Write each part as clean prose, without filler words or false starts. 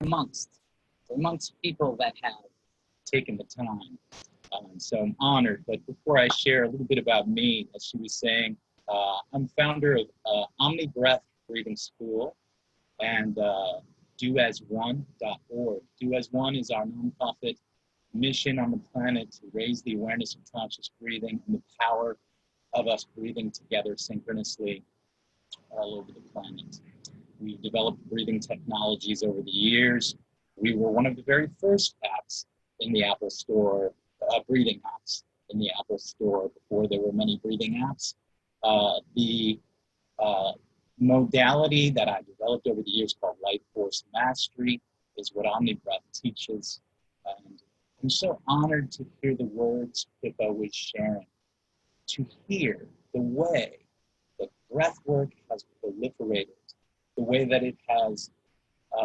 amongst people that have taken the time. So I'm honored. But before I share a little bit about me, as she was saying, I'm founder of Omni Breath Breathing School and doasone.org. Do As One is our nonprofit mission on the planet to raise the awareness of conscious breathing and the power of us breathing together synchronously all over the planet. We've developed breathing technologies over the years. We were one of the very first apps in the Apple Store, breathing apps in the Apple Store before there were many breathing apps. The modality that I developed over the years called Life Force Mastery is what OmniBreath teaches. And I'm so honored to hear the words Pippa was sharing, to hear the way that breath work has proliferated, the way that it has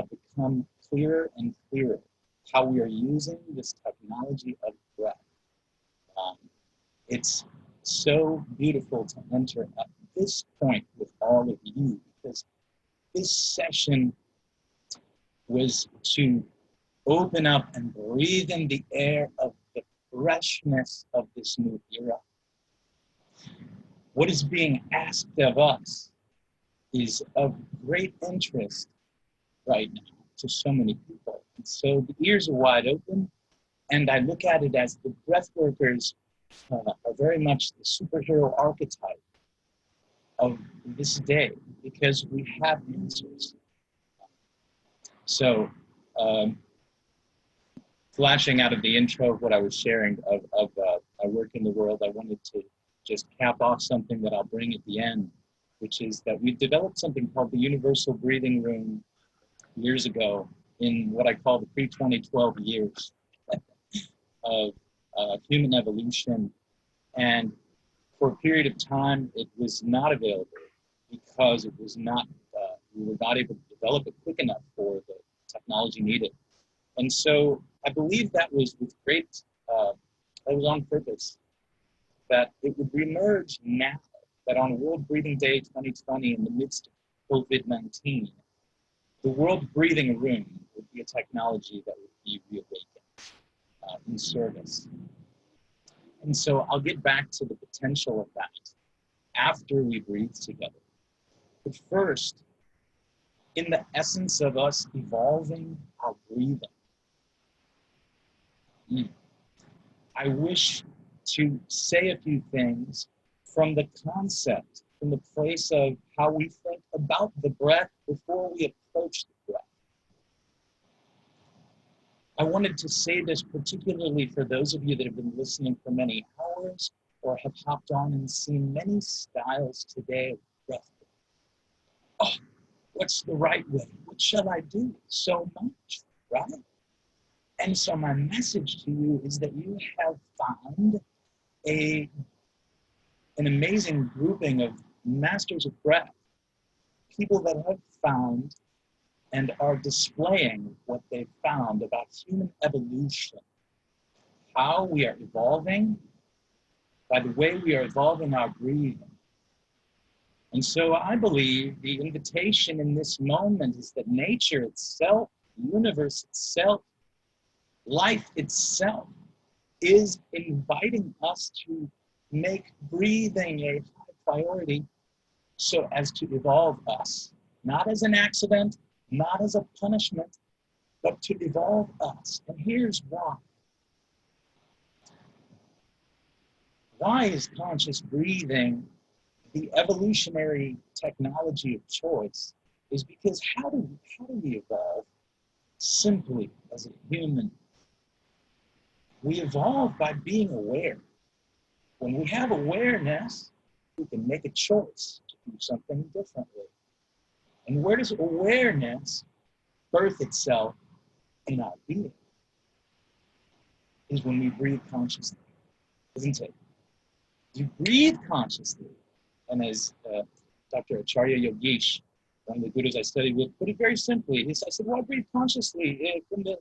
become clearer and clearer, how we are using this technology of breath. It's so beautiful to enter at this point with all of you, because this session was to open up and breathe in the air of the freshness of this new era. What is being asked of us is of great interest right now to so many people. And so the ears are wide open, and I look at it as the breath workers are very much the superhero archetype of this day, because we have answers. So, flashing out of the intro of what I was sharing of my work in the world, I wanted to just cap off something that I'll bring at the end, which is that we developed something called the Universal Breathing Room years ago in what I call the pre-2012 years of human evolution. And for a period of time, it was not available because it was not, we were not able to develop it quick enough for the technology needed. And so I believe that was with great, that was on purpose, that it would reemerge now, that on World Breathing Day 2020, in the midst of COVID-19, the World Breathing Room would be a technology that would be reawakened in service. And so I'll get back to the potential of that after we breathe together. But first, in the essence of us evolving our breathing, I wish to say a few things from the concept, from the place of how we think about the breath before we approach the breath. I wanted to say this particularly for those of you that have been listening for many hours or have hopped on and seen many styles today of breath. Oh, what's the right way? What shall I do? So much, right? And so my message to you is that you have found an amazing grouping of masters of breath, people that have found and are displaying what they've found about human evolution, how we are evolving by the way we are evolving our breathing. And so I believe the invitation in this moment is that nature itself, the universe itself, life itself is inviting us to make breathing a high priority so as to evolve us, not as an accident, not as a punishment, but to evolve us. And here's why. Why is conscious breathing the evolutionary technology of choice? Is because how do we evolve simply as a human? We evolve by being aware. When we have awareness, we can make a choice to do something differently. And where does awareness birth itself in our being? Is when we breathe consciously, isn't it? You breathe consciously. And as Dr. Acharya Yogesh, one of the gurus I studied with, put it very simply. I said, why breathe consciously from the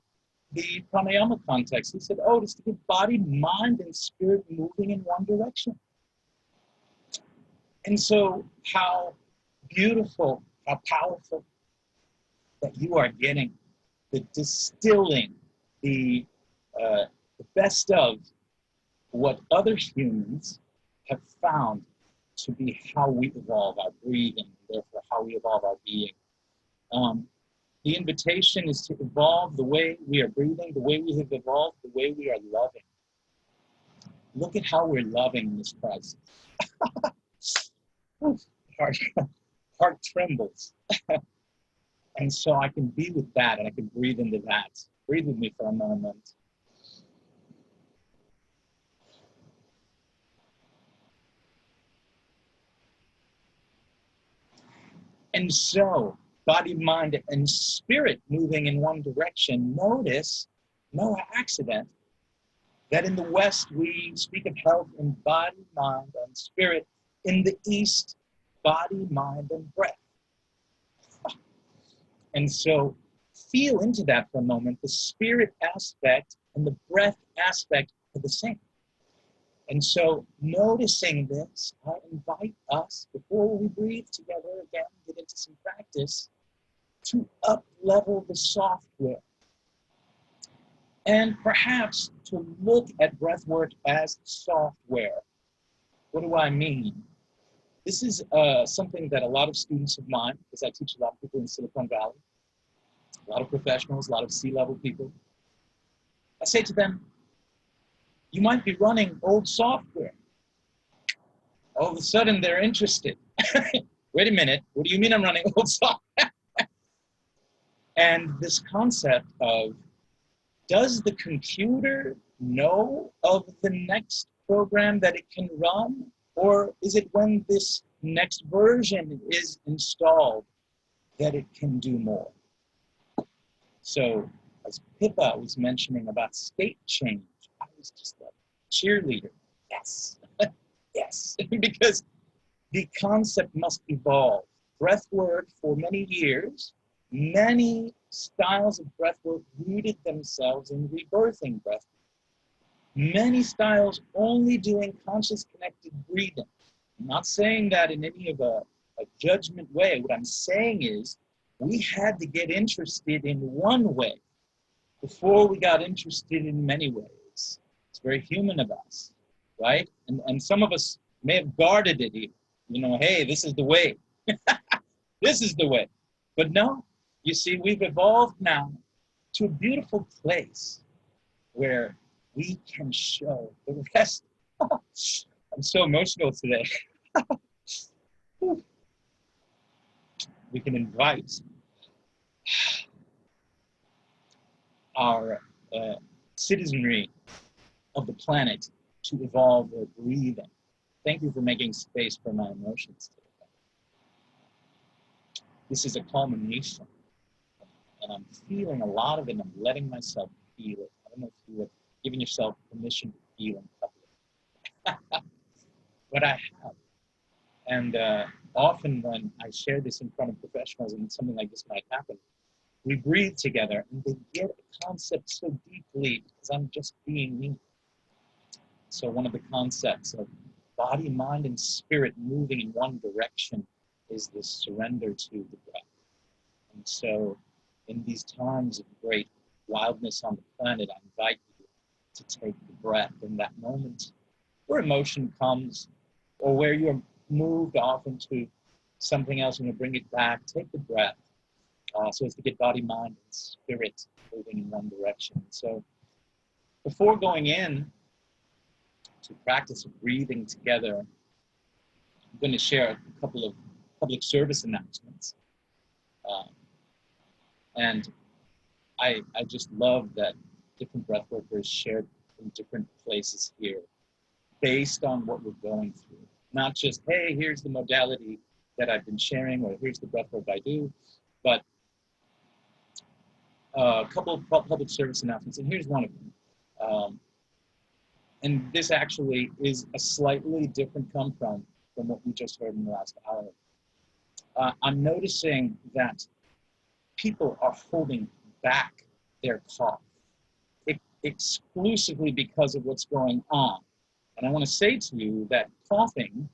pranayama context? He said, oh, it's to get body, mind, and spirit moving in one direction. And so how beautiful, how powerful that you are getting the distilling, the best of what other humans have found to be how we evolve our breathing, and therefore how we evolve our being. The invitation is to evolve the way we are breathing, the way we have evolved, the way we are loving. Look at how we're loving in this crisis. Heart trembles. And so I can be with that, and I can breathe into that. Breathe with me for a moment. And so, body, mind, and spirit moving in one direction. Notice, no accident, that in the West we speak of health in body, mind, and spirit. In the East, body, mind, and breath. And so feel into that for a moment. The spirit aspect and the breath aspect are the same. And so noticing this, I invite us, before we breathe together again, get into some practice, to up-level the software. And perhaps to look at breath work as software. What do I mean? This is something that a lot of students of mine, because I teach a lot of people in Silicon Valley, a lot of professionals, a lot of C-level people. I say to them, you might be running old software. All of a sudden, they're interested. Wait a minute, what do you mean I'm running old software? And this concept of, does the computer know of the next program that it can run? Or is it when this next version is installed that it can do more? So, as Pippa was mentioning about state change, I was just a cheerleader. Yes, yes, because the concept must evolve. Breath work for many years, many styles of breath work rooted themselves in rebirthing breath. Many styles only doing conscious connected breathing. I'm not saying that in any of a judgment way. What I'm saying is we had to get interested in one way before we got interested in many ways. It's very human of us, right? And some of us may have guarded it even. You know, hey, this is the way. This is the way. But no, you see, we've evolved now to a beautiful place where we can show the rest. I'm so emotional today. We can invite our citizenry of the planet to evolve their breathing. Thank you for making space for my emotions today. This is a culmination, and I'm feeling a lot of it, and I'm letting myself feel it. I don't know if you have given yourself permission to feel in public. But I have. And often when I share this in front of professionals and something like this might happen, we breathe together and they get a concept so deeply because I'm just being me. So one of the concepts of body, mind, and spirit moving in one direction is this surrender to the breath. And so in these times of great wildness on the planet, I invite you to take the breath in that moment where emotion comes or where you're moved off into something else and you bring it back. Take the breath so as to get body, mind, and spirit moving in one direction. So before going in to practice of breathing together, I'm going to share a couple of public service announcements. And I just love that different breath workers shared from different places here based on what we're going through. Not just, hey, here's the modality that I've been sharing, or here's the breath work I do, but a couple of public service announcements, and here's one of them. And this actually is a slightly different come from what we just heard in the last hour. I'm noticing that people are holding back their cough exclusively because of what's going on. And I want to say to you that coughing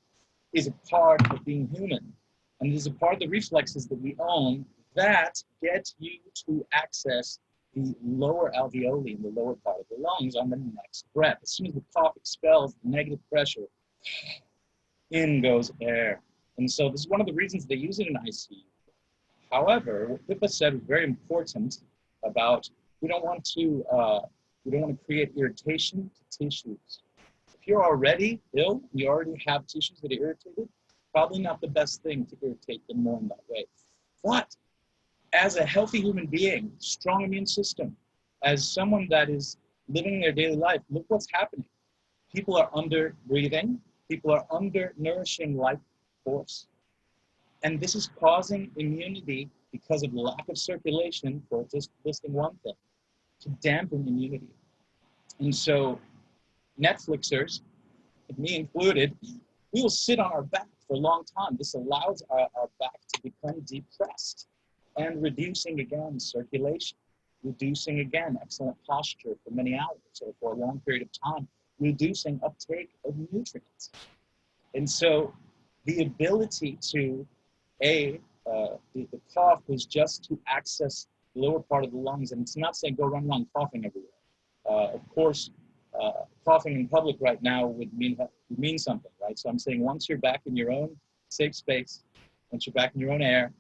is a part of being human. And it is a part of the reflexes that we own that get you to access the lower alveoli in the lower part of the lungs on the next breath. As soon as the cough expels the negative pressure, in goes air. And so this is one of the reasons they use it in ICU. However, what Pippa said was very important about we don't want to create irritation to tissues. If you're already ill, you already have tissues that are irritated, probably not the best thing to irritate them more in that way. But as a healthy human being, strong immune system, as someone that is living their daily life, look what's happening. People are under breathing, people are under nourishing life force. And this is causing immunity because of lack of circulation, for just listing one thing, to dampen immunity. And so Netflixers, me included, we will sit on our back for a long time. This allows our back to become depressed and reducing again circulation, reducing again excellent posture for many hours or for a long period of time, reducing uptake of nutrients. And so the ability to, the cough is just to access the lower part of the lungs, and it's not saying go run around coughing everywhere. Of course, coughing in public right now would mean something, right? So I'm saying once you're back in your own safe space, once you're back in your own air,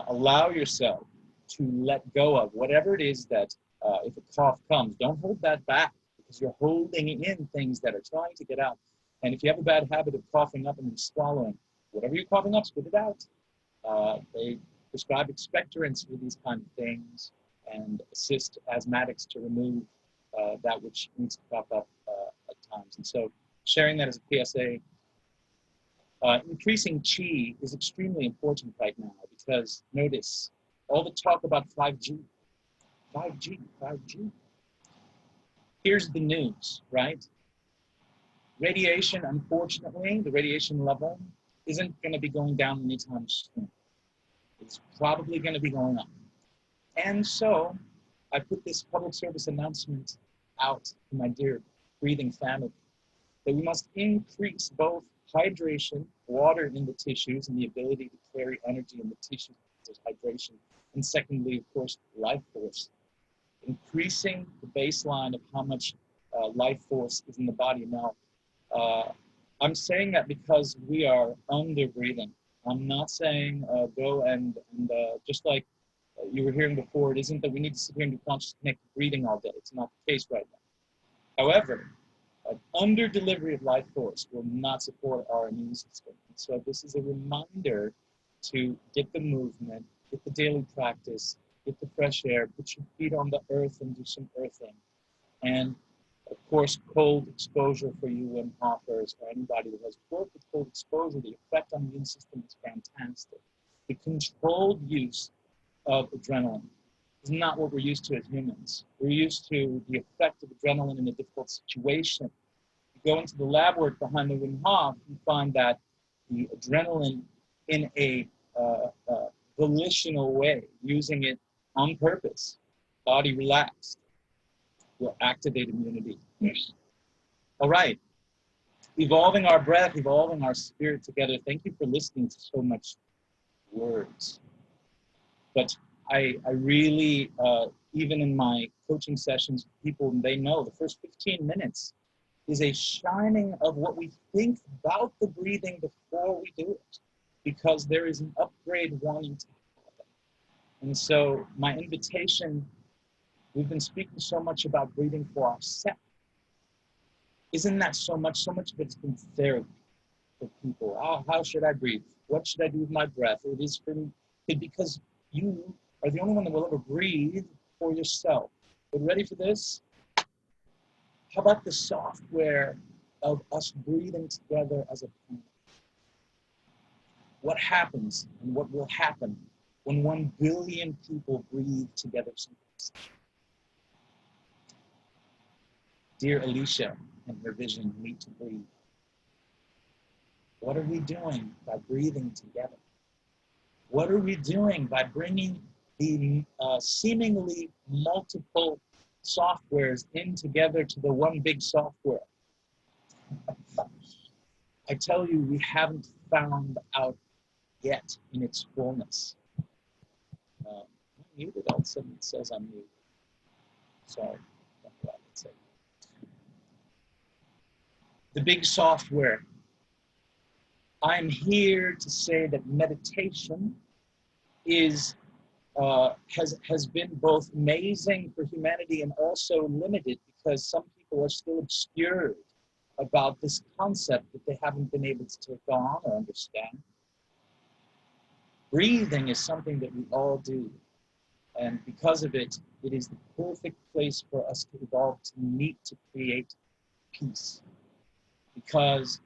allow yourself to let go of whatever it is that if a cough comes, don't hold that back because you're holding in things that are trying to get out. And if you have a bad habit of coughing up and then swallowing, whatever you're coughing up, spit it out. They prescribe expectorants for these kind of things and assist asthmatics to remove that which needs to pop up at times. And so sharing that as a PSA, increasing chi is extremely important right now because notice all the talk about 5G. Here's the news, right? Radiation, unfortunately, the radiation level isn't going to be going down anytime soon. It's probably going to be going up. And so I put this public service announcement out to my dear breathing family that we must increase both hydration, water in the tissues, and the ability to carry energy in the tissues, there's hydration. And secondly, of course, life force. Increasing the baseline of how much life force is in the body. Now, I'm saying that because we are under breathing. I'm not saying go and just like you were hearing before, it isn't that we need to sit here and do conscious connected breathing all day. It's not the case right now. However, an under delivery of life force will not support our immune system. And so this is a reminder to get the movement, get the daily practice, get the fresh air, put your feet on the earth and do some earthing. And of course, cold exposure for you Wim Hofers or anybody that has worked with cold exposure, the effect on the immune system is fantastic. The controlled use of adrenaline is not what we're used to as humans. We're used to the effect of adrenaline in a difficult situation. You go into the lab work behind the Wim Hof, you find that the adrenaline in a volitional way, using it on purpose, body relaxed, will activate immunity. All right, evolving our breath, evolving our spirit together. Thank you for listening to so much words. But I really, even in my coaching sessions, people, they know the first 15 minutes is a shining of what we think about the breathing before we do it, because there is an upgrade wanting to happen. And so my invitation, we've been speaking so much about breathing for ourselves. Isn't that so much? So much of it's been therapy for people. Oh, how should I breathe? What should I do with my breath? It is for me, because you are the only one that will ever breathe for yourself. But ready for this? How about the software of us breathing together as a planet? What happens and what will happen when 1 billion people breathe together? Dear Alicia and her vision, Meet to Breathe. What are we doing by breathing together? What are we doing by bringing the seemingly multiple softwares in together to the one big software? I tell you, we haven't found out yet in its fullness. I'm muted, all of a sudden it says I'm muted. Sorry. Let's say. The big software. I'm here to say that meditation is has been both amazing for humanity and also limited, because some people are still obscured about this concept that they haven't been able to take on or understand. Breathing is something that we all do, and because of it, it is the perfect place for us to evolve, to meet, to create peace. Because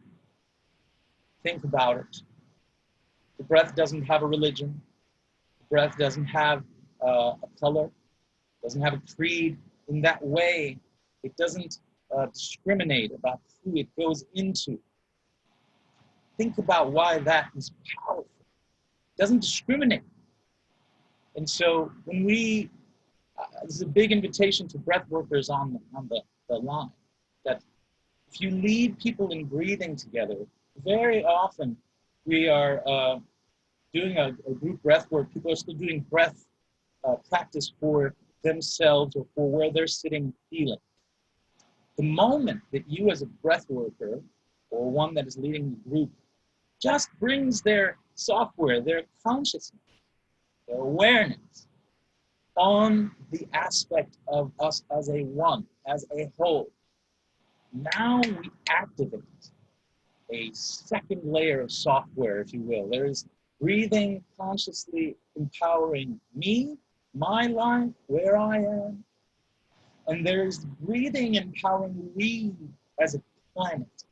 think about it. The breath doesn't have a religion. The breath doesn't have a color, doesn't have a creed. In that way, it doesn't discriminate about who it goes into. Think about why that is powerful. It doesn't discriminate. And so when we, this is a big invitation to breath workers on the line, that if you lead people in breathing together, very often we are doing a group breath work. People are still doing breath practice for themselves or for where they're sitting feeling. The moment that you as a breath worker or one that is leading the group just brings their software, their consciousness, their awareness on the aspect of us as a one, as a whole, now we activate a second layer of software, if you will. There is breathing consciously empowering me, my life, where I am. And there's breathing empowering we as a planet,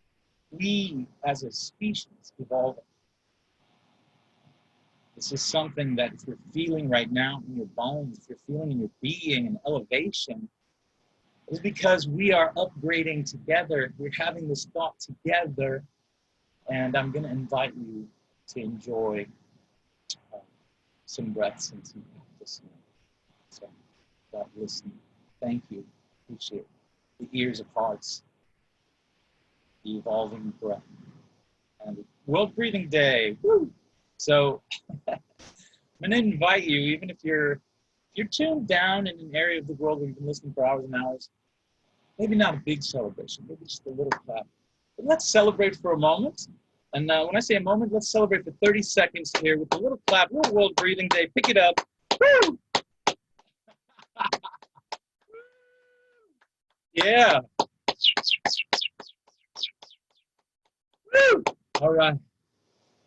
we as a species evolving. This is something that if you're feeling right now in your bones, if you're feeling in your being an elevation, is because we are upgrading together. We're having this thought together. And I'm going to invite you to enjoy some breaths and some practice. So, that listening. Thank you. Appreciate it. The ears of hearts, the evolving breath, and World Breathing Day. Woo! So, I'm going to invite you, even if you're tuned down in an area of the world where you've been listening for hours and hours, maybe not a big celebration, maybe just a little clap. But let's celebrate for a moment. And when I say a moment, let's celebrate for 30 seconds here with a little clap, a little World Breathing Day. Pick it up. Woo! Yeah. Woo! All right.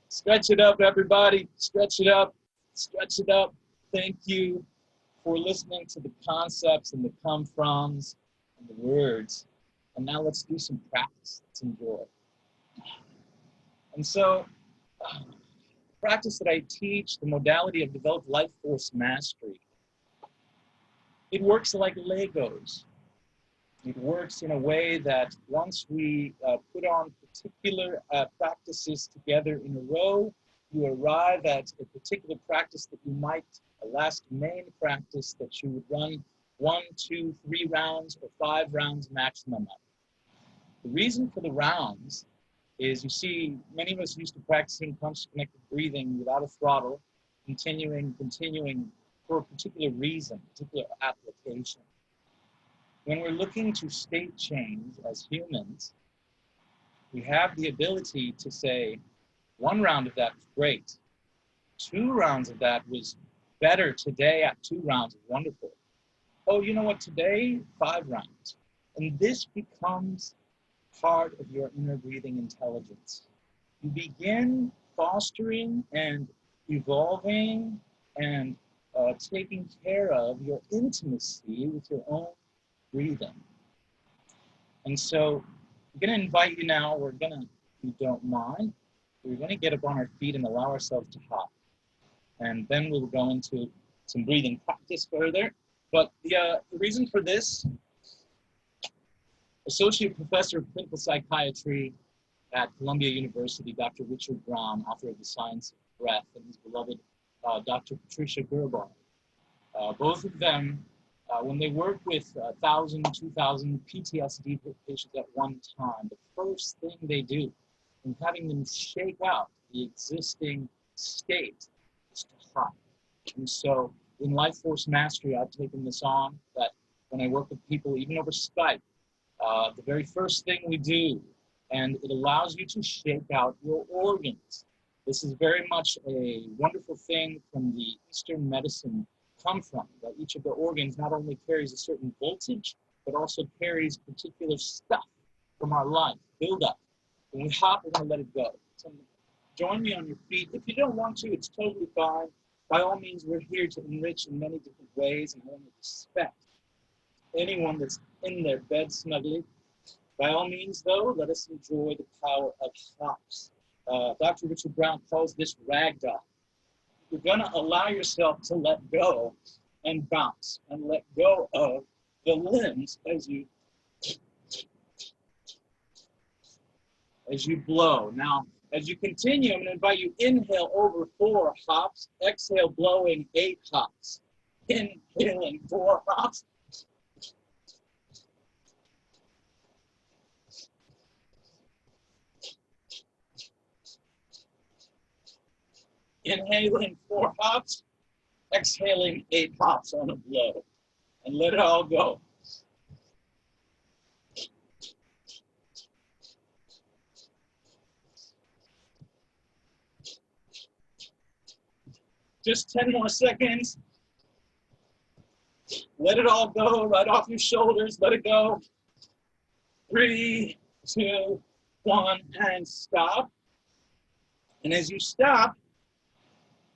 Stretch it up, everybody. Stretch it up. Stretch it up. Thank you for listening to the concepts and the come-froms and the words. And now let's do some practice. Let's enjoy. And so, practice that I teach, the modality of developed life force mastery, it works like Legos. It works in a way that once we put on particular practices together in a row, you arrive at a particular practice that you might, a last main practice that you would run 1, 2, 3 rounds or 5 rounds maximum of. The reason for the rounds is, you see, many of us used to practicing conscious connected breathing without a throttle, continuing for a particular reason, particular application. When we're looking to state change as humans, we have the ability to say, 1 round of that was great. 2 rounds of that was better. Today at 2 rounds is wonderful. Oh, you know what, today, 5 rounds. And this becomes part of your inner breathing intelligence. You begin fostering and evolving and taking care of your intimacy with your own breathing. And so I'm going to invite you now, we're going to, if you don't mind, we're going to get up on our feet and allow ourselves to hop. And then we'll go into some breathing practice further. But the reason for this, Associate Professor of Clinical Psychiatry at Columbia University, Dr. Richard Brown, author of The Science of Breath, and his beloved Dr. Patricia Gerbar. Both of them, when they work with 1,000, 2,000 PTSD patients at one time, the first thing they do in having them shake out the existing state is to hop. And so in Life Force Mastery, I've taken this on, that when I work with people, even over Skype, the very first thing we do, and it allows you to shake out your organs. This is very much a wonderful thing from the Eastern medicine come from, that each of the organs not only carries a certain voltage, but also carries particular stuff from our life, build up. When we hop, we're going to let it go. So join me on your feet. If you don't want to, it's totally fine. By all means, we're here to enrich in many different ways, and I want to respect anyone that's in their bed snugly. By all means, though, let us enjoy the power of hops. Dr. Richard Brown calls this ragdoll. You're going to allow yourself to let go and bounce and let go of the limbs as you blow. Now, as you continue, I'm going to invite you, inhale over 4 hops, exhale blowing 8 hops. Inhaling 4 hops. Inhaling 4 hops, exhaling 8 hops on a blow. And let it all go. Just 10 more seconds. Let it all go right off your shoulders. Let it go. 3, 2, 1, and stop. And as you stop,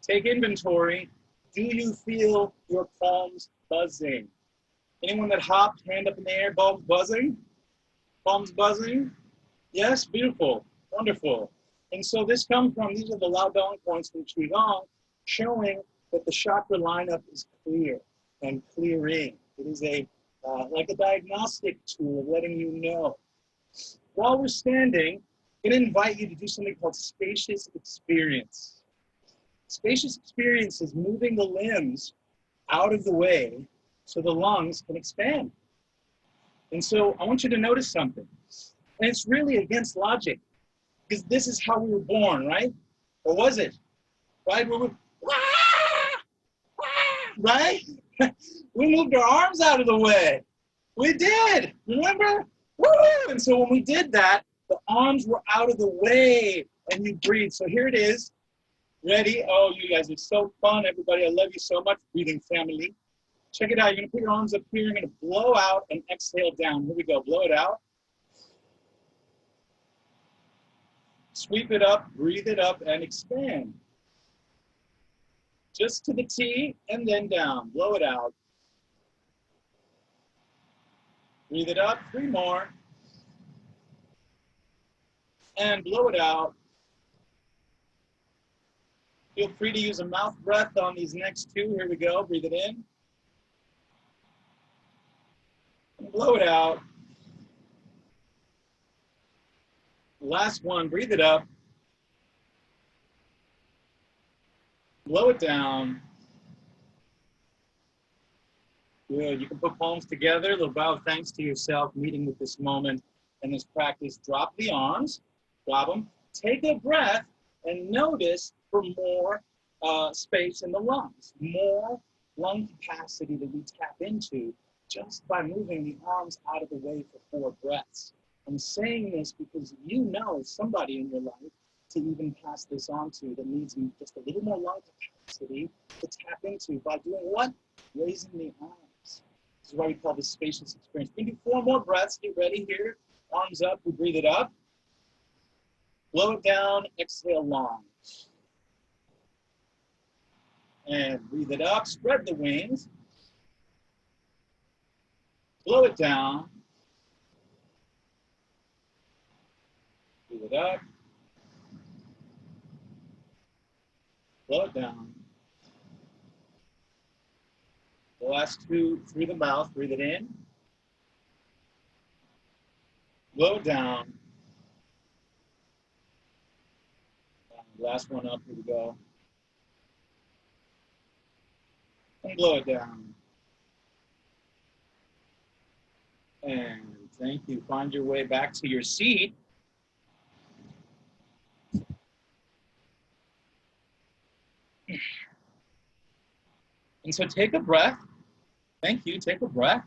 take inventory. Do you feel your palms buzzing? Anyone that hopped, hand up in the air, palms buzzing? Palms buzzing? Yes, beautiful, wonderful. And so this comes from, these are the Lao Dong points from Qigong, showing that the chakra lineup is clear and clearing. It is like a diagnostic tool of letting you know. While we're standing, I'm going to invite you to do something called spacious experience. Spacious experience is moving the limbs out of the way so the lungs can expand. And so I want you to notice something. And it's really against logic, because this is how we were born, right? Or was it? Right? We were, right? We moved our arms out of the way. We did, remember? Woo! And so when we did that, the arms were out of the way and you breathe. So here it is. Ready? Oh, you guys are so fun, everybody. I love you so much, breathing family. Check it out. You're going to put your arms up here. You're going to blow out and exhale down. Here we go. Blow it out. Sweep it up, breathe it up, and expand. Just to the T and then down. Blow it out. Breathe it up. 3 more. And blow it out. Feel free to use a mouth breath on these next 2. Here we go. Breathe it in. And blow it out. Last one. Breathe it up. Blow it down. Good. You can put palms together. A little bow of thanks to yourself, meeting with this moment and this practice. Drop the arms. Drop them. Take a breath and notice for more space in the lungs, more lung capacity that we tap into just by moving the arms out of the way for 4 breaths. I'm saying this because you know somebody in your life to even pass this on to that needs just a little more lung capacity to tap into by doing what? Raising the arms. This is why we call this spacious experience. We can do 4 more breaths. Get ready here. Arms up. We breathe it up. Blow it down. Exhale long. And breathe it up. Spread the wings. Blow it down. Breathe it up. Blow it down. The last 2 through the mouth. Breathe it in. Blow it down. Last one up. Here we go. And blow it down. And thank you. Find your way back to your seat. And so take a breath. Thank you. Take a breath.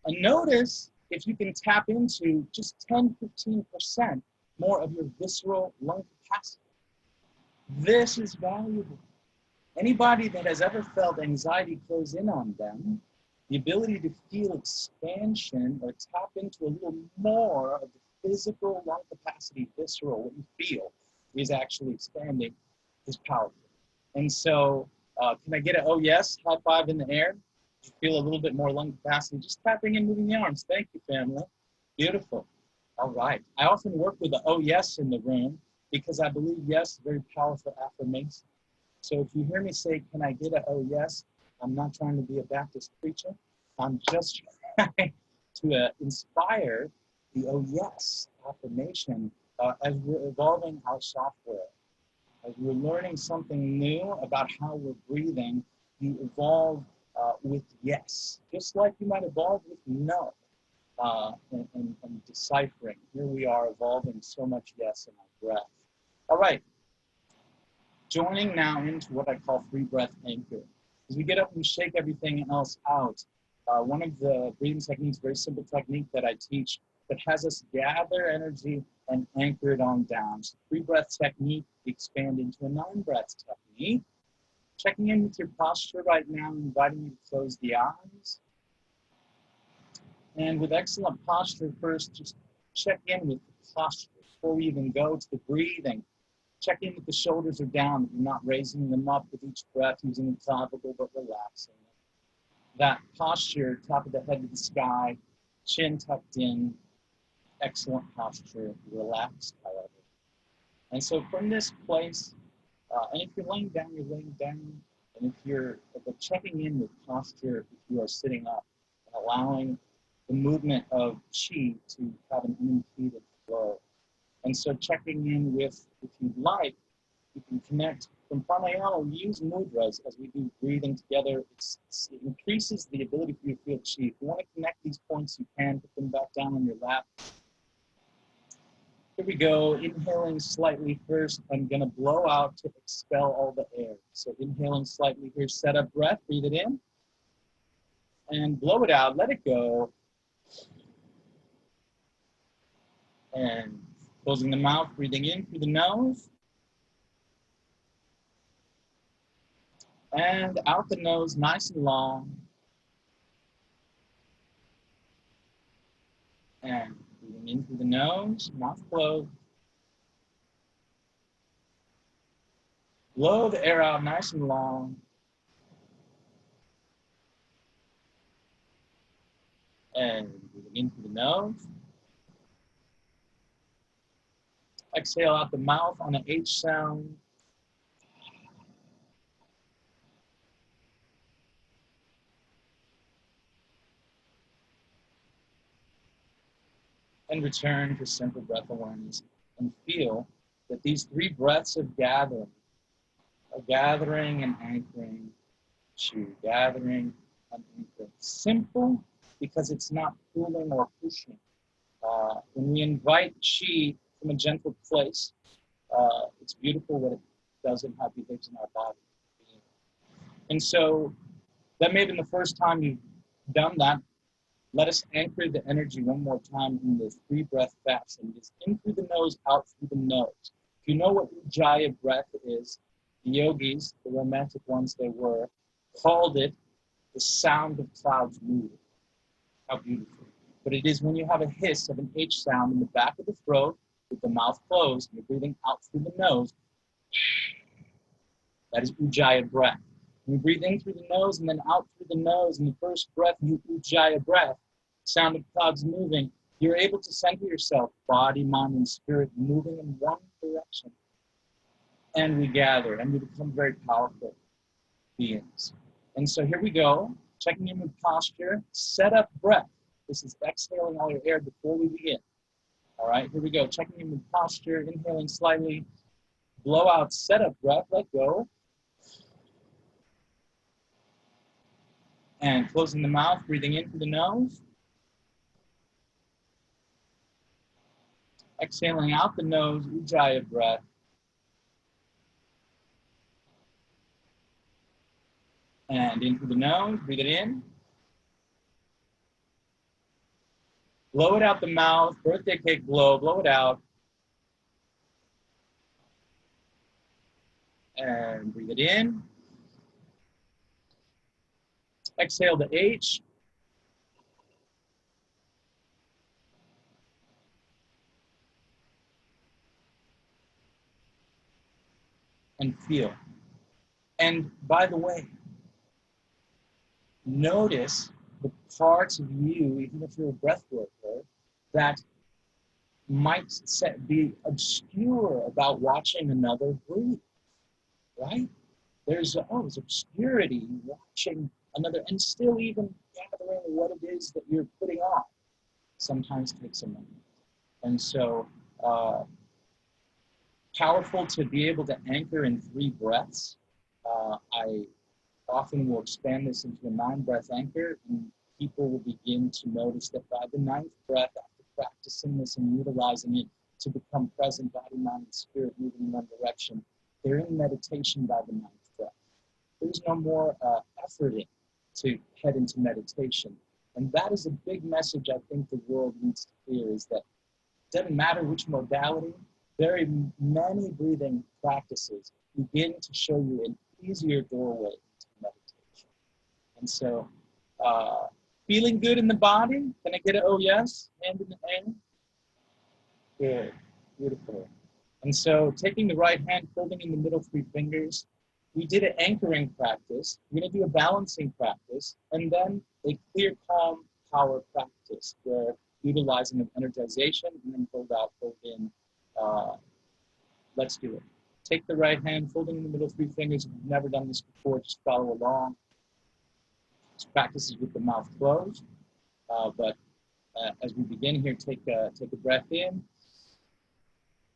And notice if you can tap into just 10-15% more of your visceral lung capacity. This is valuable. Anybody that has ever felt anxiety close in on them, the ability to feel expansion or tap into a little more of the physical lung capacity, visceral, what you feel is actually expanding, is powerful. And so, can I get an oh yes, high five in the air? You feel a little bit more lung capacity, just tapping and moving the arms. Thank you, family. Beautiful. All right. I often work with the oh yes in the room because I believe yes is a very powerful affirmation. So if you hear me say, can I get a oh yes, I'm not trying to be a Baptist preacher. I'm just trying to inspire the oh yes affirmation as we're evolving our software. As we're learning something new about how we're breathing, you evolve with yes, just like you might evolve with no and deciphering. Here we are evolving so much yes in our breath. All right. Joining now into what I call free breath anchor. As we get up and shake everything else out, one of the breathing techniques, very simple technique that I teach that has us gather energy and anchor it on down. So free breath technique, expand into a non-breath technique. Checking in with your posture right now, inviting you to close the eyes. And with excellent posture, first just check in with the posture before we even go to the breathing. Check in if the shoulders are down, if you're not raising them up with each breath, using the clavicle, but relaxing. That posture, top of the head to the sky, chin tucked in, excellent posture, relaxed, however. And so from this place, and if you're laying down, you're laying down. And if you're checking in with posture, if you are sitting up, and allowing the movement of chi to have an unimpeded flow. And so checking in with, if you'd like, you can connect from pranayama. We use mudras as we do breathing together. It increases the ability for you to feel chi. If you want to connect these points, you can put them back down on your lap. Here we go, inhaling slightly first. I'm gonna blow out to expel all the air. So inhaling slightly here, set up breath, breathe it in. And blow it out, let it go. And closing the mouth, breathing in through the nose. And out the nose, nice and long. And breathing in through the nose, mouth closed. Blow the air out nice and long. And breathing in through the nose. Exhale out the mouth on an H sound. And return to simple breath awareness and feel that these three breaths of gathering are gathering and anchoring chi, gathering and anchoring. Simple because it's not pulling or pushing. When we invite chi from a gentle place, it's beautiful what it does and how it behaves in our body. And so that may have been the first time you've done that. Let us anchor the energy one more time in this three breath fast. And it's in through the nose, out through the nose. If you know what Ujjayi breath is, the yogis, the romantic ones they were, called it the sound of clouds moving. How beautiful. But it is when you have a hiss of an H sound in the back of the throat with the mouth closed, and you're breathing out through the nose. That is Ujjayi breath. When you breathe in through the nose and then out through the nose, in the first breath, you Ujjayi breath, sound of clouds moving, you're able to center yourself, body, mind, and spirit moving in one direction. And we gather, and we become very powerful beings. And so here we go, checking in with posture, set up breath. This is exhaling all your air before we begin. All right, here we go, checking in with posture, inhaling slightly, blow out, set up breath, let go. And closing the mouth, breathing in through the nose. Exhaling out the nose, Ujjayi breath. And in through the nose, breathe it in. Blow it out the mouth, birthday cake blow it out. And breathe it in. Exhale to H. And feel. And by the way, notice the parts of you, even if you're a breath worker, that might be obscure about watching another breathe, right? There's obscurity watching another and still even gathering what it is that you're putting on sometimes takes a moment. And so powerful to be able to anchor in 3 breaths. I often will expand this into a 9-breath anchor, and people will begin to notice that by the 9th breath, after practicing this and utilizing it to become present, body, mind, and spirit moving in one direction, they're in meditation by the 9th breath. There's no more efforting to head into meditation. And that is a big message I think the world needs to hear, is that it doesn't matter which modality, very many breathing practices begin to show you an easier doorway into meditation. And so, feeling good in the body? Can I get an oh yes? Hand in the air? Good, beautiful. And so taking the right hand, holding in the middle 3 fingers, we did an anchoring practice. We're gonna do a balancing practice, and then a clear, calm power practice where utilizing of energization and then hold out, hold in. Let's do it. Take the right hand, holding in the middle 3 fingers. If you've never done this before, just follow along. This practice is with the mouth closed, but as we begin here, take a breath in.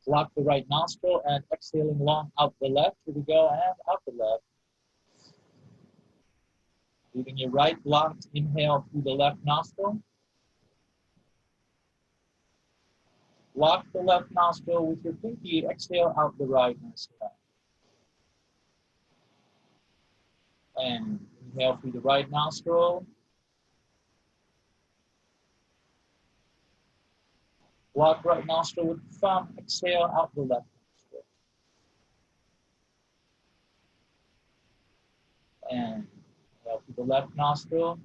Block the right nostril and exhaling long out the left. Here we go, and out the left. Leaving your right blocked, inhale through the left nostril. Block the left nostril with your pinky, exhale out the right nostril. And inhale through the right nostril. Block right nostril with the thumb, exhale out the left nostril. And inhale through the left nostril.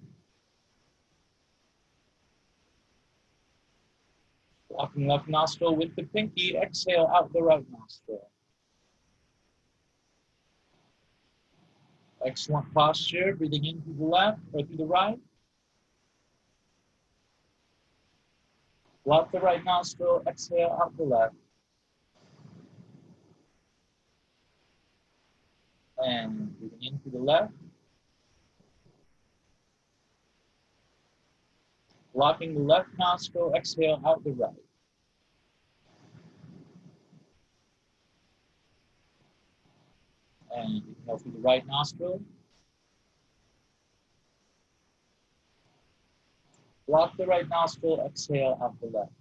Blocking left nostril with the pinky, exhale out the right nostril. Excellent posture, breathing in through the left or through the right. Block the right nostril, exhale out the left. And breathing in through the left. Blocking the left nostril, exhale out the right. And inhale through the right nostril. Block the right nostril, exhale out the left.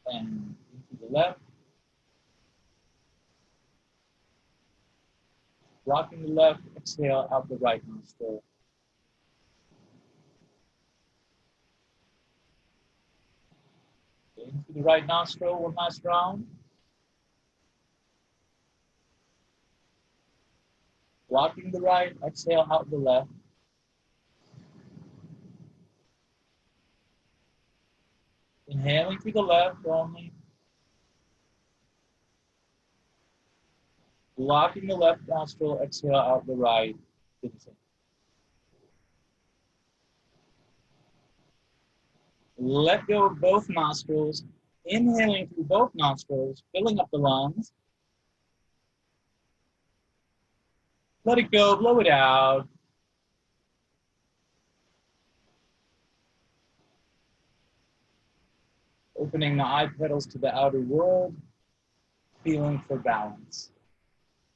And into the left. Blocking the left, exhale out the right nostril. Into the right nostril, one last round. Blocking the right, exhale out the left. Inhaling through the left only. Blocking the left nostril, exhale out the right. Let go of both nostrils. Inhaling through both nostrils, filling up the lungs. Let it go, blow it out. Opening the eye petals to the outer world, feeling for balance.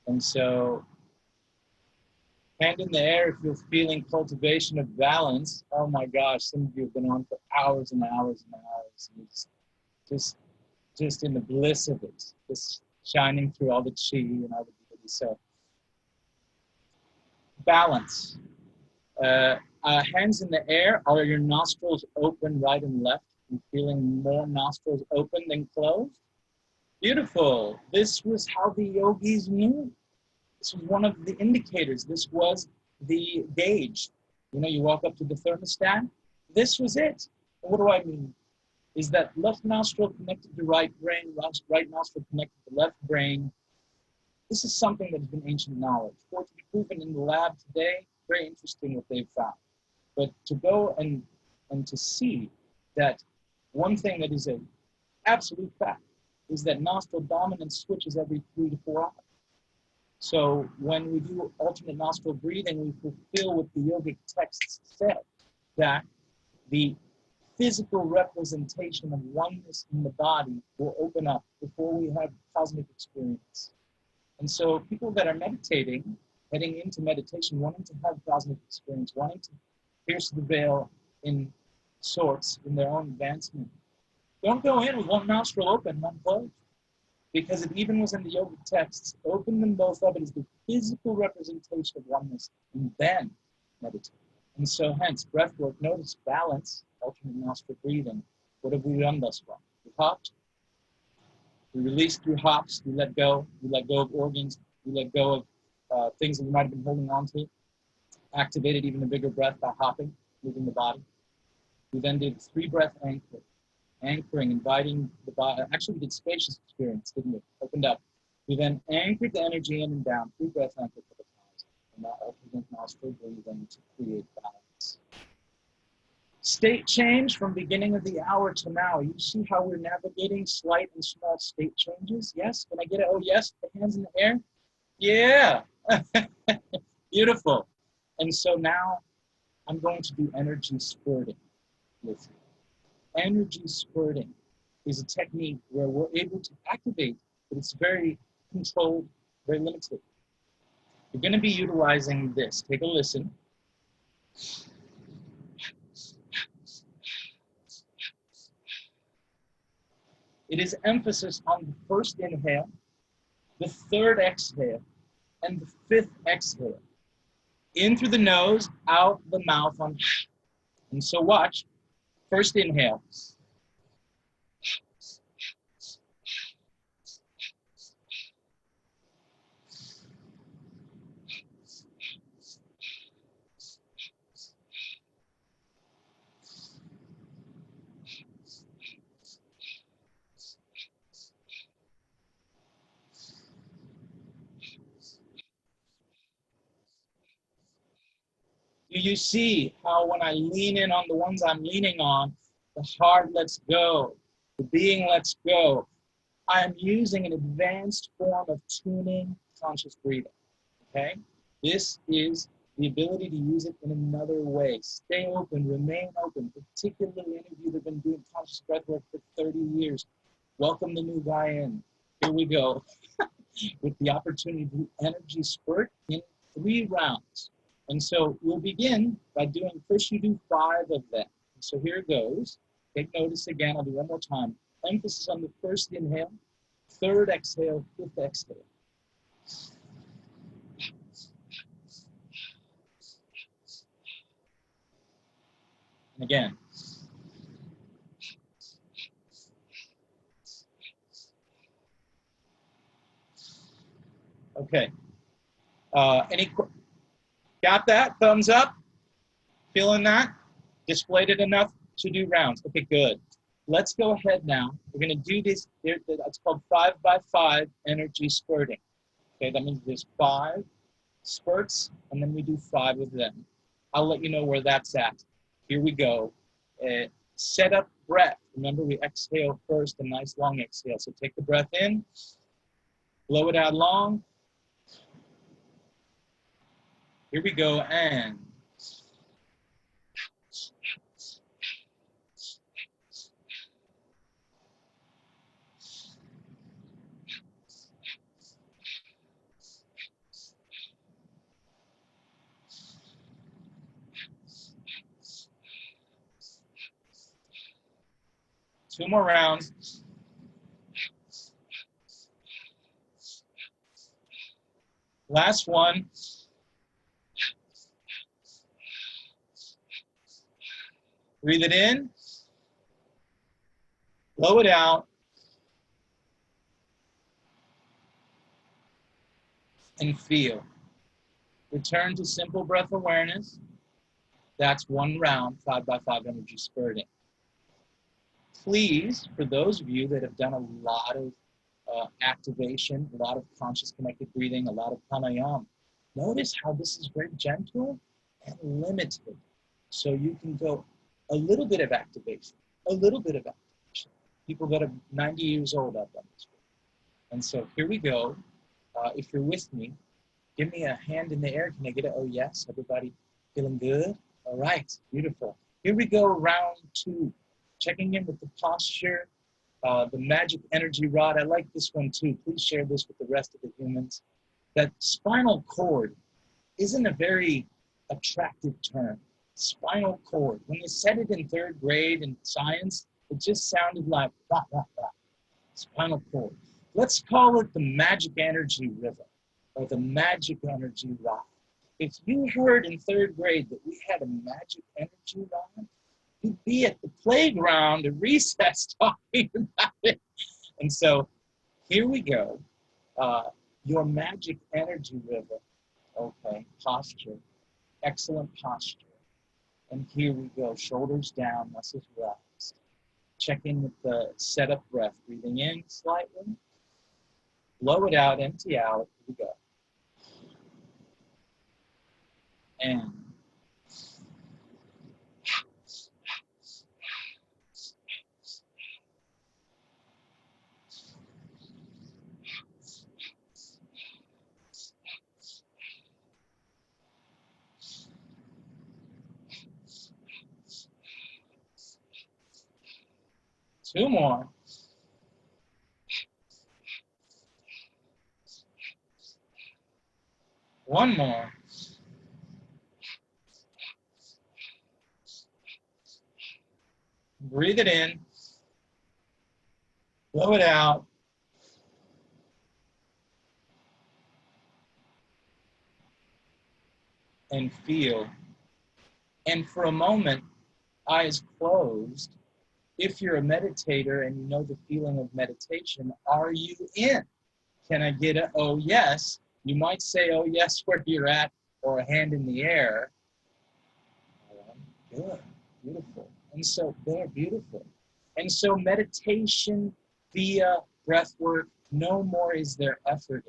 And so, hand in the air if you're feeling cultivation of balance. Oh my gosh, some of you have been on for hours and hours and hours. And it's just in the bliss of it, just shining through all the chi and all the beauty. So, balance. Hands in the air. Are your nostrils open right and left? You feeling more nostrils open than closed? Beautiful. This was how the yogis knew. This was one of the indicators. This was the gauge. You know, you walk up to the thermostat. This was it. What do I mean? Is that left nostril connected to right brain, right nostril connected to left brain. This is something that has been ancient knowledge. For it to be proven in the lab today, very interesting what they've found. But to go and to see that one thing that is an absolute fact is that nostril dominance switches every 3 to 4 hours. So when we do alternate nostril breathing, we fulfill what the yogic texts said, that the physical representation of oneness in the body will open up before we have cosmic experience. And so people that are meditating, heading into meditation, wanting to have cosmic experience, wanting to pierce the veil in sorts in their own advancement, don't go in with one nostril open, one closed. Because it even was in the yogic texts, open them both up. It is the physical representation of oneness, and then meditate. And so hence, breath work, notice balance, alternate nostril breathing. What have we done thus far? We hopped, we released through hops, we let go of organs, we let go of things that we might have been holding on to, activated even a bigger breath by hopping, moving the body. We then did 3 breath anchoring, inviting the body. Actually, we did spacious experience, didn't we? Opened up. We then anchored the energy in and down, 3 breath anchor for the times, and that alternate nostril breathing to create balance. State change from beginning of the hour to now. You see how we're navigating slight and small state changes? Yes? Can I get it? Oh, yes. The hands in the air? Yeah. Beautiful. And so now I'm going to do energy squirting with you. Energy squirting is a technique where we're able to activate, but it's very controlled, very limited. You're going to be utilizing this. Take a listen. It is emphasis on the first inhale, the third exhale, and the 5th exhale. In through the nose, out the mouth on. And so watch. First inhale. 'Do you see how when I lean in on the ones I'm leaning on, the heart lets go, the being lets go? I am using an advanced form of tuning conscious breathing, okay? This is the ability to use it in another way. Stay open, remain open, particularly any of you that have been doing conscious breath work for 30 years. Welcome the new guy in. Here we go with the opportunity to do energy spurt in 3 rounds. And so we'll begin by doing, first you do 5 of them. So here it goes. Take notice again, I'll do one more time. Emphasis on the first inhale, 3rd exhale, 5th exhale. And again. Okay. Got that? Thumbs up? Feeling that? Displayed it enough to do rounds. Okay, good. Let's go ahead now. We're going to do this. It's called 5 by 5 energy spurting. Okay, that means there's 5 spurts, and then we do 5 of them. I'll let you know where that's at. Here we go. Set up breath. Remember, we exhale first, a nice long exhale. So take the breath in, blow it out long. Here we go, and 2 more rounds. Last one. Breathe it in. Blow it out. And feel. Return to simple breath awareness. That's one round, 5x5 energy spurting. Please, for those of you that have done a lot of activation, a lot of conscious connected breathing, a lot of pranayama, notice how this is very gentle and limited. So you can go a little bit of activation, a little bit of activation. People that are 90 years old have done this. And so here we go. If you're with me, give me a hand in the air. Can I get it? Oh, yes. Everybody feeling good? All right. Beautiful. Here we go. Round 2. Checking in with the posture, the magic energy rod. I like this one too. Please share this with the rest of the humans. That spinal cord isn't a very attractive term. Spinal cord. When you said it in 3rd grade in science, it just sounded like blah, blah, blah. Spinal cord. Let's call it the magic energy river or the magic energy rod. If you heard in 3rd grade that we had a magic energy rod, you'd be at the playground at recess talking about it. And so here we go. Your magic energy river. Okay, posture. Excellent posture. And here we go. Shoulders down, muscles relaxed. Check in with the setup breath. Breathing in slightly. Blow it out, empty out. Here we go. And 2 more. One more. Breathe it in. Blow it out. And feel. And for a moment, eyes closed. If you're a meditator and you know the feeling of meditation, are you in? Can I get a oh yes? You might say oh yes where you're at or a hand in the air. Good, beautiful. And so they're beautiful. And so meditation via breath work, no more is there effort.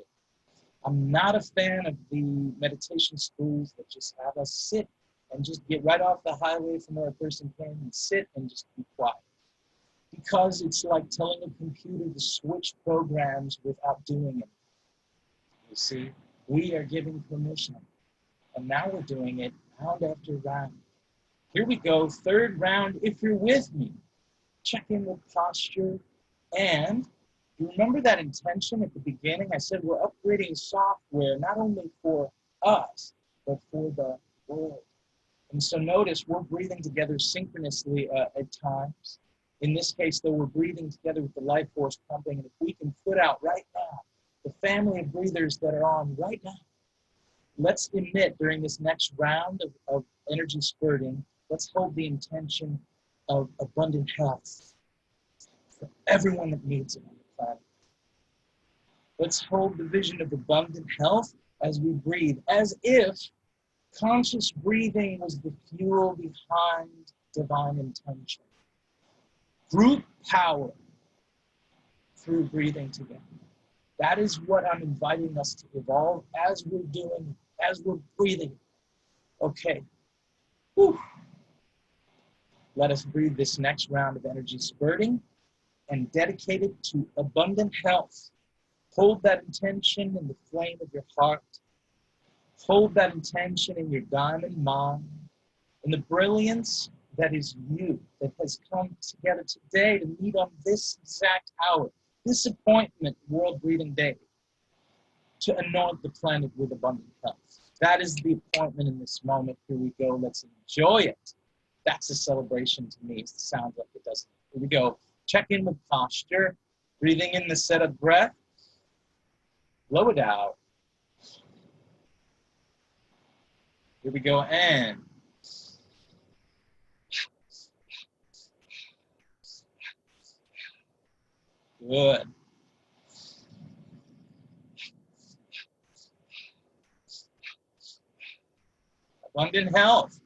I'm not a fan of the meditation schools that just have us sit and just get right off the highway from where a person came and sit and just be quiet. Because it's like telling a computer to switch programs without doing it. You see, we are giving permission. And now we're doing it round after round. Here we go, 3rd round. If you're with me, check in with posture. And you remember that intention at the beginning? I said we're upgrading software not only for us, but for the world. And so notice we're breathing together synchronously at times. In this case, though, we're breathing together with the life force pumping. And if we can put out right now the family of breathers that are on right now, let's emit during this next round of energy spurting. Let's hold the intention of abundant health for everyone that needs it on the planet. Let's hold the vision of abundant health as we breathe, as if conscious breathing was the fuel behind divine intention. Group power through breathing together. That is what I'm inviting us to evolve as we're doing, as we're breathing. Okay. Whew. Let us breathe this next round of energy spurting and dedicate it to abundant health. Hold that intention in the flame of your heart. Hold that intention in your diamond mind, in the brilliance that is you, that has come together today to meet on this exact hour, this appointment, World Breathing Day, to anoint the planet with abundant health. That is the appointment in this moment. Here we go. Let's enjoy it. That's a celebration to me. It sounds like it doesn't. Here we go. Check in with posture. Breathing in the setup breath. Blow it out. Here we go. And Good. Abundant health.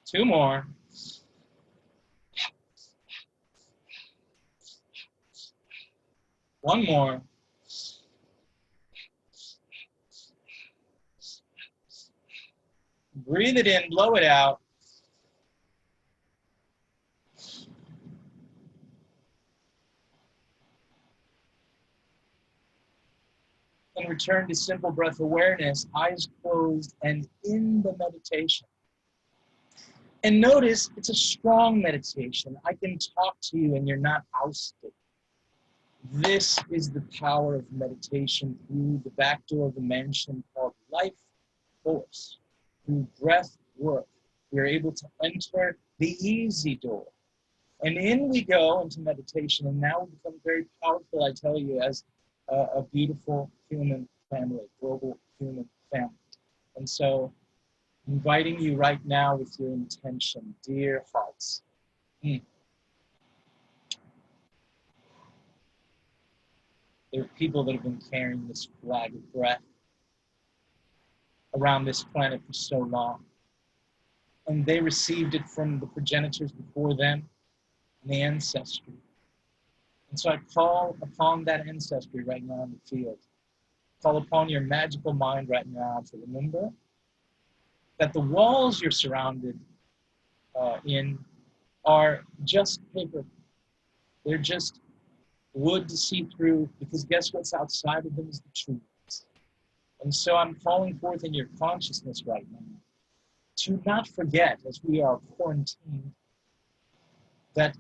Two more. One more. Breathe it in, blow it out. And return to simple breath awareness, eyes closed and in the meditation. And notice it's a strong meditation. I can talk to you and you're not ousted. This is the power of meditation through the back door of the mansion called life force. Through breath work, we're able to enter the easy door. And in we go into meditation, and now we become very powerful, I tell you, as a beautiful human family, global human family. And so, inviting you right now with your intention, dear hearts. There are people that have been carrying this flag of breath around this planet for so long. And they received it from the progenitors before them and the ancestry. And so I call upon that ancestry right now in the field. Call upon your magical mind right now to remember that the walls you're surrounded in are just paper. They're just wood to see through, because guess what's outside of them is the truth. And so I'm calling forth in your consciousness right now to not forget, as we are quarantined, that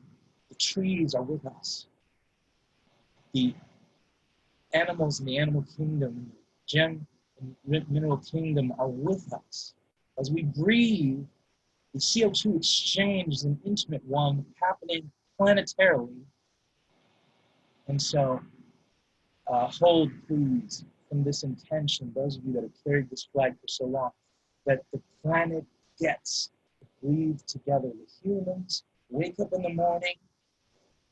the trees are with us. The animals in the animal kingdom, gem and mineral kingdom are with us. As we breathe, the CO2 exchange is an intimate one happening planetarily. And so hold, please, from this intention, those of you that have carried this flag for so long, that the planet gets to breathe together. The humans wake up in the morning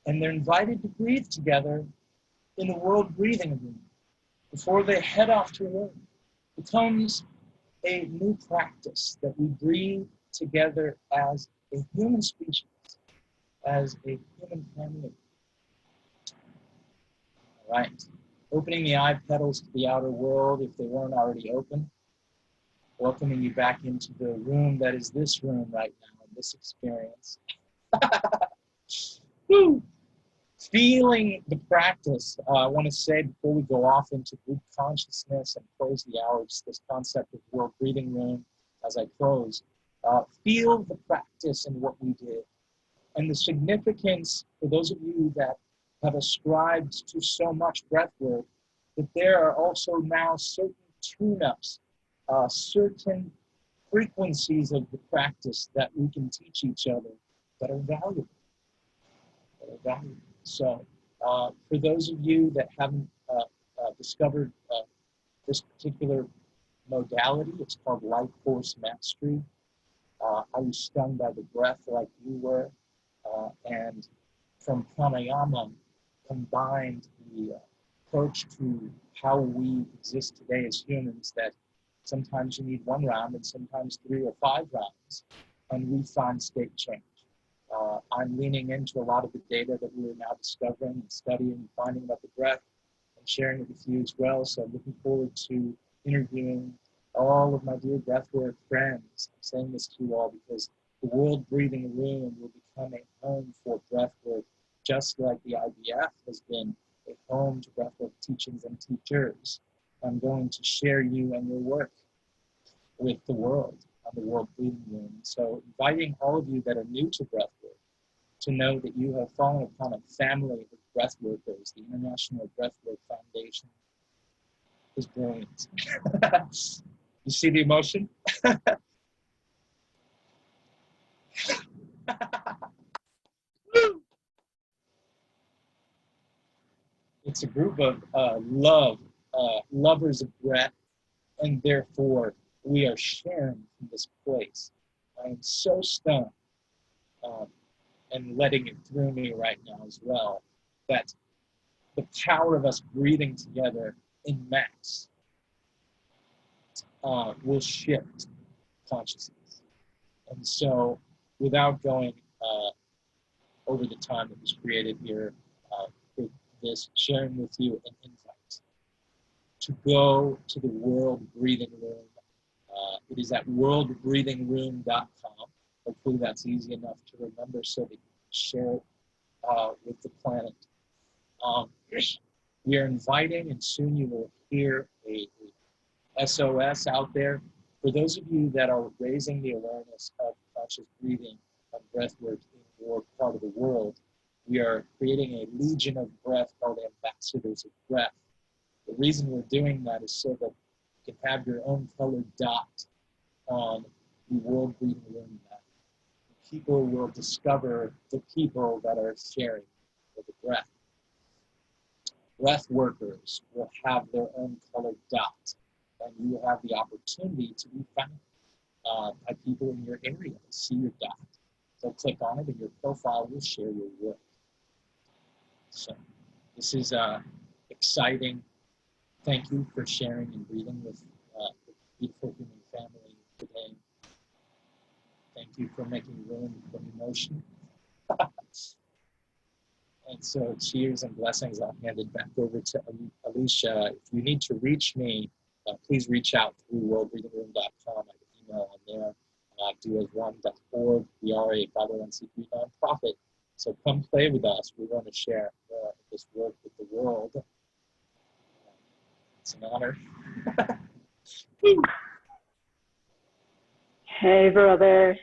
and they're invited to breathe together in the world breathing room before they head off to work. It becomes a new practice that we breathe together as a human species, as a human family. All right. Opening the eye petals to the outer world if they weren't already open. Welcoming you back into the room that is this room right now, this experience. Woo! Feeling the practice, I want to say before we go off into group consciousness and close the hour, just this concept of world breathing room as I close. Feel the practice in what we did and the significance for those of you that have ascribed to so much breath work, that there are also now certain tune-ups, certain frequencies of the practice that we can teach each other that are valuable. So for those of you that haven't discovered this particular modality, it's called Life Force Mastery. I was stung by the breath like you were, and from pranayama combined the approach to how we exist today as humans, that sometimes you need one round and sometimes 3 or 5 rounds, and we find state change. I'm leaning into a lot of the data that we're now discovering and studying and finding about the breath and sharing it with you as well. So I'm looking forward to interviewing all of my dear breathwork friends. I'm saying this to you all because the World Breathing Room will become a home for breathwork, just like the IBF has been a home to breathwork teachings and teachers. I'm going to share you and your work with the world on the World Breathing Room. So inviting all of you that are new to breathwork to know that you have fallen upon a family of breathworkers. The International Breathwork Foundation is brilliant. You see the emotion? It's a group of lovers of breath, and therefore we are sharing from this place I am so stoned, um, and letting it through me right now as well, that the power of us breathing together in mass will shift consciousness. And so, without going over the time that was created here for this, sharing with you an invite to go to the World Breathing Room. It is at worldbreathingroom.com. Hopefully that's easy enough to remember so that you can share it with the planet. We are inviting, and soon you will hear a SOS out there. For those of you that are raising the awareness of conscious breathing and breath work in your part of the world, we are creating a legion of breath called Ambassadors of Breath. The reason we're doing that is so that you can have your own colored dot on the World Breathing Room map. People will discover the people that are sharing the breath. Breath workers will have their own colored dot, and you will have the opportunity to be found by people in your area to see your dot. They'll click on it, and your profile will share your work. So this is exciting. Thank you for sharing and breathing with the beautiful human family today. Thank you for making room for emotion. And so cheers and blessings. I'll hand it back over to Alicia. If you need to reach me, please reach out through worldbreathingroom.com. I have email on there. doas1.org. We are a 501c3 nonprofit. So come play with us. We want to share more of this work with the world. It's an honor. Hey, brother.